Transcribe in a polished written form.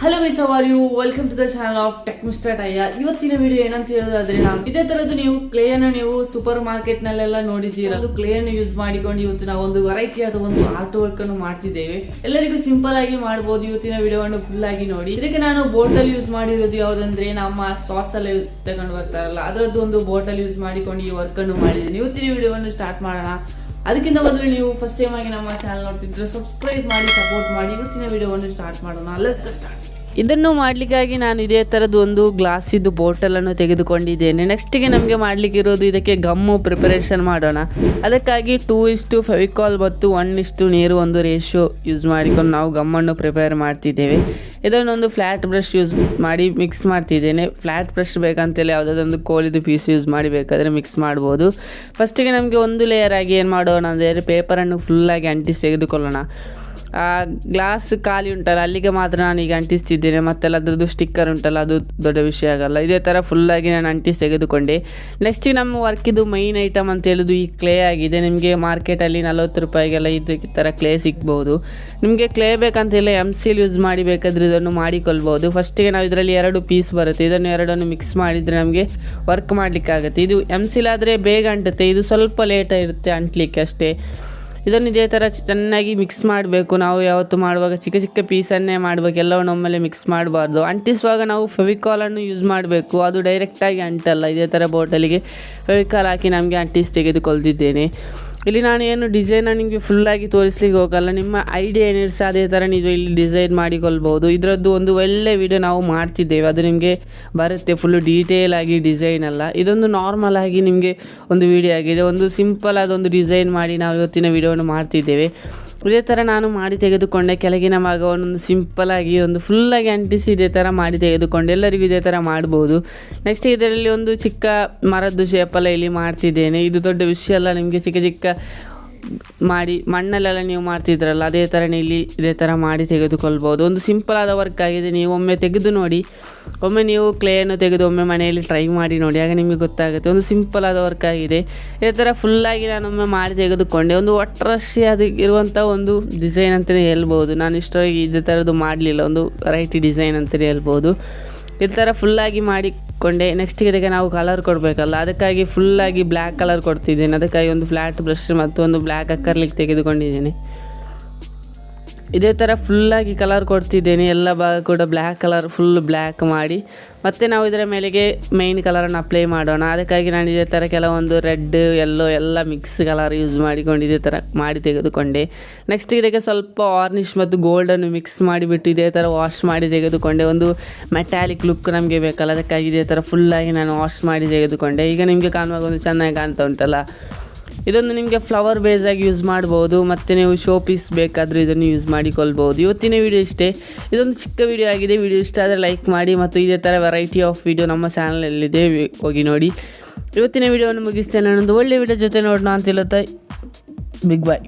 Hello guys, how are you? Welcome to the channel of tech mister ಟಯ್ಯ. ಇವತ್ತಿನ video ಏನಂತ ಹೇಳೋದಾದ್ರೆ, ನಾವು ಇದೇ ತರದ್ದು ನೀವು ಕ್ಲೇ ಅನ್ನು ನೀವು ಸೂಪರ್ ಮಾರ್ಕೆಟ್ ನಲ್ಲೆಲ್ಲ ನೋಡಿದ್ದೀರಾ. ಅದು ಕ್ಲೇ ಅನ್ನು ಯೂಸ್ ಮಾಡಿಕೊಂಡು ಇವತ್ತು ನಾವು ಒಂದು ವೆರೈಟಿ ಆದ ಒಂದು ಆರ್ಟ್ ವರ್ಕ್ ಅನ್ನು ಮಾಡ್ತಿದ್ದೇವೆ. ಎಲ್ಲರಿಗೂ ಸಿಂಪಲ್ ಆಗಿ ಮಾಡಬಹುದು. ಇವತ್ತಿನ ವಿಡಿಯೋವನ್ನು ಫುಲ್ ಆಗಿ ನೋಡಿ. ಇದಕ್ಕೆ ನಾನು ಬೋಟಲ್ ಯೂಸ್ ಮಾಡಿರೋದು ಯಾವ್ದಂದ್ರೆ, ನಮ್ಮ ಸಾಸ್ ಎಲ್ಲ ತಗೊಂಡು ಬರ್ತಾರಲ್ಲ ಅದರದ್ದು ಒಂದು ಬೋಟಲ್ ಯೂಸ್ ಮಾಡಿಕೊಂಡು ಈ ವರ್ಕ್ ಅನ್ನು ಮಾಡಿದ್ದೀನಿ. ಇವತ್ತಿನ ವಿಡಿಯೋವನ್ನು ಸ್ಟಾರ್ಟ್ ಮಾಡೋಣ. ಅದಕ್ಕಿಂತ ಮೊದಲು ನೀವು ಫಸ್ಟ್ ಟೈಮ್ ಆಗಿ ನಮ್ಮ ಚಾನಲ್ ನೋಡ್ತಿದ್ರೆ ಸಬ್ಸ್ಕ್ರೈಬ್ ಮಾಡಿ, ಸಪೋರ್ಟ್ ಮಾಡಿ. ಇವತ್ತಿನ ವಿಡಿಯೋವನ್ನು ಸ್ಟಾರ್ಟ್ ಮಾಡೋಣ. Let's start. ಇದನ್ನು ಮಾಡಲಿಕ್ಕಾಗಿ ನಾನು ಇದೇ ಥರದ್ದು ಒಂದು ಗ್ಲಾಸಿದ್ದು ಬಾಟಲನ್ನು ತೆಗೆದುಕೊಂಡಿದ್ದೇನೆ. ನೆಕ್ಸ್ಟಿಗೆ ನಮಗೆ ಮಾಡಲಿಕ್ಕಿರೋದು ಇದಕ್ಕೆ ಗಮ್ಮು ಪ್ರಿಪರೇಷನ್ ಮಾಡೋಣ. ಅದಕ್ಕಾಗಿ 2:1 ಫೆವಿಕಾಲ್ ಮತ್ತು 1:1 ನೀರು ಒಂದು ರೇಷಿಯೋ ಯೂಸ್ ಮಾಡಿಕೊಂಡು ನಾವು ಗಮ್ಮನ್ನು ಪ್ರಿಪೇರ್ ಮಾಡ್ತಿದ್ದೇವೆ. ಇದನ್ನೊಂದು ಫ್ಲ್ಯಾಟ್ ಬ್ರಷ್ ಯೂಸ್ ಮಾಡಿ ಮಿಕ್ಸ್ ಮಾಡ್ತಿದ್ದೇನೆ. ಫ್ಲ್ಯಾಟ್ ಬ್ರಷ್ ಬೇಕಂತೇಳಿ ಯಾವುದಾದ್ರೊಂದು ಕೋಲಿದು ಪೀಸ್ ಯೂಸ್ ಮಾಡಿ ಬೇಕಾದರೆ ಮಿಕ್ಸ್ ಮಾಡ್ಬೋದು. ಫಸ್ಟಿಗೆ ನಮಗೆ ಒಂದು ಲೇಯರ್ ಆಗಿ ಏನು ಮಾಡೋಣ ಅಂದರೆ, ಪೇಪರನ್ನು ಫುಲ್ಲಾಗಿ ಅಂಟಿಸಿ ತೆಗೆದುಕೊಳ್ಳೋಣ. ಆ ಗ್ಲಾಸ್ ಖಾಲಿ ಉಂಟಲ್ಲ ಅಲ್ಲಿಗೆ ಮಾತ್ರ ನಾನು ಈಗ ಅಂಟಿಸ್ತಿದ್ದೇನೆ. ಮತ್ತೆಲ್ಲ ಅದರದ್ದು ಸ್ಟಿಕ್ಕರ್ ಉಂಟಲ್ಲ ಅದು ದೊಡ್ಡ ವಿಷಯ ಆಗಲ್ಲ. ಇದೇ ಥರ ಫುಲ್ಲಾಗಿ ನಾನು ಅಂಟಿಸಿ ತೆಗೆದುಕೊಂಡೆ. ನೆಕ್ಸ್ಟ್ ನಮ್ಮ ವರ್ಕಿದು ಮೈನ್ ಐಟಮ್ ಅಂತ ಹೇಳೋದು ಈ ಕ್ಲೇ ಆಗಿದೆ. ನಿಮಗೆ ಮಾರ್ಕೆಟಲ್ಲಿ 40 ರೂಪಾಯಿಗೆಲ್ಲ ಈ ಥರ ಕ್ಲೇ ಸಿಗ್ಬೋದು. ನಿಮಗೆ ಕ್ಲೇ ಬೇಕಂತೆಲ್ಲ MCL ಯೂಸ್ ಮಾಡಿ ಬೇಕಾದರೆ ಇದನ್ನು ಮಾಡಿಕೊಳ್ಬೋದು. ಫಸ್ಟಿಗೆ ನಾವು ಇದರಲ್ಲಿ 2 ಪೀಸ್ ಬರುತ್ತೆ. ಇದನ್ನು ಎರಡನ್ನು ಮಿಕ್ಸ್ ಮಾಡಿದರೆ ನಮಗೆ ವರ್ಕ್ ಮಾಡಲಿಕ್ಕಾಗುತ್ತೆ. ಇದು MCL ಆದರೆ ಬೇಗ ಅಂಟುತ್ತೆ, ಇದು ಸ್ವಲ್ಪ ಲೇಟ್ ಇರುತ್ತೆ ಅಂಟಲಿಕ್ಕೆ ಅಷ್ಟೇ. ಇದನ್ನು ಇದೇ ಥರ ಚೆನ್ನಾಗಿ ಮಿಕ್ಸ್ ಮಾಡಬೇಕು. ನಾವು ಯಾವತ್ತು ಮಾಡುವಾಗ ಚಿಕ್ಕ ಚಿಕ್ಕ ಪೀಸನ್ನೇ ಮಾಡಬೇಕು, ಎಲ್ಲವನ್ನು ಒಮ್ಮೆಲೆ ಮಿಕ್ಸ್ ಮಾಡಬಾರ್ದು. ಅಂಟಿಸುವಾಗ ನಾವು ಫೆವಿಕಾಲನ್ನು ಯೂಸ್ ಮಾಡಬೇಕು, ಅದು ಡೈರೆಕ್ಟಾಗಿ ಅಂಟಲ್ಲ. ಇದೇ ಥರ ಬಾಟಲಿಗೆ ಫೆವಿಕಾಲ್ ಹಾಕಿ ನಮಗೆ ಅಂಟಿಸಿ ತೆಗೆದುಕೊಳ್ತಿದ್ದೇನೆ. ಇಲ್ಲಿ ನಾನು ಏನು ಡಿಸೈನ ನಿಮಗೆ ಫುಲ್ಲಾಗಿ ತೋರಿಸ್ಲಿಕ್ಕೆ ಹೋಗಲ್ಲ. ನಿಮ್ಮ ಐಡಿಯಾ ಏನಿರ್ಸ ಅದೇ ಥರ ನೀವು ಇಲ್ಲಿ ಡಿಸೈನ್ ಮಾಡಿಕೊಳ್ಬೋದು. ಇದರದ್ದು ಒಂದು ಒಳ್ಳೆ ವಿಡಿಯೋ ನಾವು ಮಾಡ್ತಿದ್ದೇವೆ, ಅದು ನಿಮಗೆ ಬರುತ್ತೆ ಫುಲ್ಲು ಡೀಟೇಲ್ ಆಗಿ ಡಿಸೈನ್ ಅಲ್ಲ. ಇದೊಂದು ನಾರ್ಮಲ್ ಆಗಿ ನಿಮಗೆ ಒಂದು ವಿಡಿಯೋ ಆಗಿದೆ. ಒಂದು ಸಿಂಪಲ್ ಆದೊಂದು ಡಿಸೈನ್ ಮಾಡಿ ನಾವು ಇವತ್ತಿನ ವಿಡಿಯೋವನ್ನು ಮಾಡ್ತಿದ್ದೇವೆ. ಇದೇ ಥರ ನಾನು ಮಾಡಿ ತೆಗೆದುಕೊಂಡೆ. ಕೆಳಗಿನ ಭಾಗವನ್ನು ಸಿಂಪಲಾಗಿ ಒಂದು ಫುಲ್ಲಾಗಿ ಅಂಟಿಸಿ ಇದೇ ಥರ ಮಾಡಿ ತೆಗೆದುಕೊಂಡೆ. ಎಲ್ಲರಿಗೂ ಇದೇ ಥರ ಮಾಡ್ಬೋದು. ನೆಕ್ಸ್ಟ್ ಇದರಲ್ಲಿ ಒಂದು ಚಿಕ್ಕ ಮರದ್ದು ಶೇಪೆಲ್ಲ ಇಲ್ಲಿ ಮಾಡ್ತಿದ್ದೇನೆ. ಇದು ದೊಡ್ಡ ವಿಷಯ ಅಲ್ಲ, ನಿಮಗೆ ಚಿಕ್ಕ ಚಿಕ್ಕ ಮಾಡಿ ಮಣ್ಣಲ್ಲೆಲ್ಲ ನೀವು ಮಾಡ್ತಿದ್ರಲ್ಲ ಅದೇ ಥರನೇ ಇಲ್ಲಿ ಇದೇ ಥರ ಮಾಡಿ ತೆಗೆದುಕೊಳ್ಬೋದು. ಒಂದು ಸಿಂಪಲ್ ಆದ ವರ್ಕ್ ಆಗಿದೆ. ನೀವು ಒಮ್ಮೆ ತೆಗೆದು ನೋಡಿ, ಒಮ್ಮೆ ನೀವು ಕ್ಲೇಯನ್ನು ತೆಗೆದು ಒಮ್ಮೆ ಮನೆಯಲ್ಲಿ ಟ್ರೈ ಮಾಡಿ ನೋಡಿ, ಆಗ ನಿಮಗೆ ಗೊತ್ತಾಗುತ್ತೆ. ಒಂದು ಸಿಂಪಲ್ ಆದ ವರ್ಕ್ ಆಗಿದೆ. ಇದೇ ಥರ ಫುಲ್ಲಾಗಿ ನಾನೊಮ್ಮೆ ಮಾಡಿ ತೆಗೆದುಕೊಂಡೆ. ಒಂದು ಒಟ್ಟರಶಿ ಅದು ಇರುವಂಥ ಒಂದು ಡಿಸೈನ್ ಅಂತಲೇ ಹೇಳ್ಬೋದು. ನಾನು ಇಷ್ಟವಾಗಿ ಇದೇ ಥರದ್ದು ಮಾಡಲಿಲ್ಲ, ಒಂದು ವೆರೈಟಿ ಡಿಸೈನ್ ಅಂತಲೇ ಹೇಳ್ಬೋದು. ಈ ಥರ ಫುಲ್ಲಾಗಿ ಮಾಡಿಕೊಂಡೆ. ನೆಕ್ಸ್ಟಿಗೆ ಇದಕ್ಕೆ ನಾವು ಕಲರ್ ಕೊಡಬೇಕಲ್ಲ, ಅದಕ್ಕಾಗಿ ಫುಲ್ಲಾಗಿ ಬ್ಲ್ಯಾಕ್ ಕಲರ್ ಕೊಡ್ತಿದ್ದೇನೆ. ಅದಕ್ಕಾಗಿ ಒಂದು ಫ್ಲ್ಯಾಟ್ ಬ್ರಷ್ ಮತ್ತು ಒಂದು ಬ್ಲ್ಯಾಕ್ ಅಕ್ಕರ್ಲಿಕ್ಕೆ ತೆಗೆದುಕೊಂಡಿದ್ದೇನೆ. ಇದೇ ಥರ ಫುಲ್ಲಾಗಿ ಕಲರ್ ಕೊಡ್ತಿದ್ದೇನೆ. ಎಲ್ಲ ಭಾಗ ಕೂಡ ಬ್ಲ್ಯಾಕ್ ಕಲರ್ ಫುಲ್ ಬ್ಲ್ಯಾಕ್ ಮಾಡಿ ಮತ್ತು ನಾವು ಇದರ ಮೇಲೆಗೆ ಮೈನ್ ಕಲರನ್ನು ಅಪ್ಲೈ ಮಾಡೋಣ. ಅದಕ್ಕಾಗಿ ನಾನು ಇದೇ ಥರ ಕೆಲವೊಂದು ರೆಡ್, ಯೆಲ್ಲೋ ಎಲ್ಲ ಮಿಕ್ಸ್ ಕಲರ್ ಯೂಸ್ ಮಾಡಿಕೊಂಡು ಇದೇ ಥರ ಮಾಡಿ ತೆಗೆದುಕೊಂಡೆ. ನೆಕ್ಸ್ಟ್ ಇದಕ್ಕೆ ಸ್ವಲ್ಪ ಆರ್ನಿಷ್ ಮತ್ತು ಗೋಲ್ಡನ್ನು ಮಿಕ್ಸ್ ಮಾಡಿಬಿಟ್ಟು ಇದೇ ಥರ ವಾಶ್ ಮಾಡಿ ತೆಗೆದುಕೊಂಡೆ. ಒಂದು ಮೆಟಾಲಿಕ್ ಲುಕ್ ನಮಗೆ ಬೇಕಲ್ಲ, ಅದಕ್ಕಾಗಿ ಇದೇ ಥರ ಫುಲ್ಲಾಗಿ ನಾನು ವಾಶ್ ಮಾಡಿ ತೆಗೆದುಕೊಂಡೆ. ಈಗ ನಿಮಗೆ ಕಾಣುವಾಗ ಒಂದು ಚೆನ್ನಾಗಿ ಕಾಣ್ತಾ ಉಂಟಲ್ಲ. ಇದೊಂದು ನಿಮಗೆ ಫ್ಲವರ್ ಬೇಸಾಗಿ ಯೂಸ್ ಮಾಡ್ಬೋದು, ಮತ್ತು ನೀವು ಶೋ ಪೀಸ್ ಬೇಕಾದರೂ ಇದನ್ನು ಯೂಸ್ ಮಾಡಿಕೊಳ್ಬೋದು. ಇವತ್ತಿನ ವಿಡಿಯೋ ಇಷ್ಟೇ. ಇದೊಂದು ಚಿಕ್ಕ ವಿಡಿಯೋ ಆಗಿದೆ. ವಿಡಿಯೋ ಇಷ್ಟ ಆದರೆ ಲೈಕ್ ಮಾಡಿ, ಮತ್ತು ಇದೇ ಥರ ವೆರೈಟಿ ಆಫ್ ವಿಡಿಯೋ ನಮ್ಮ ಚಾನಲಲ್ಲಿದೆ, ಹೋಗಿ ನೋಡಿ. ಇವತ್ತಿನ ವಿಡಿಯೋವನ್ನು ಮುಗಿಸ್ತೇನೆ. ನಾನೊಂದು ಒಳ್ಳೆ ವಿಡಿಯೋ ಜೊತೆ ನೋಡೋಣ ಅಂತ ಹೇಳುತ್ತಾ ಬಿಗ್ ಬಾಯ್.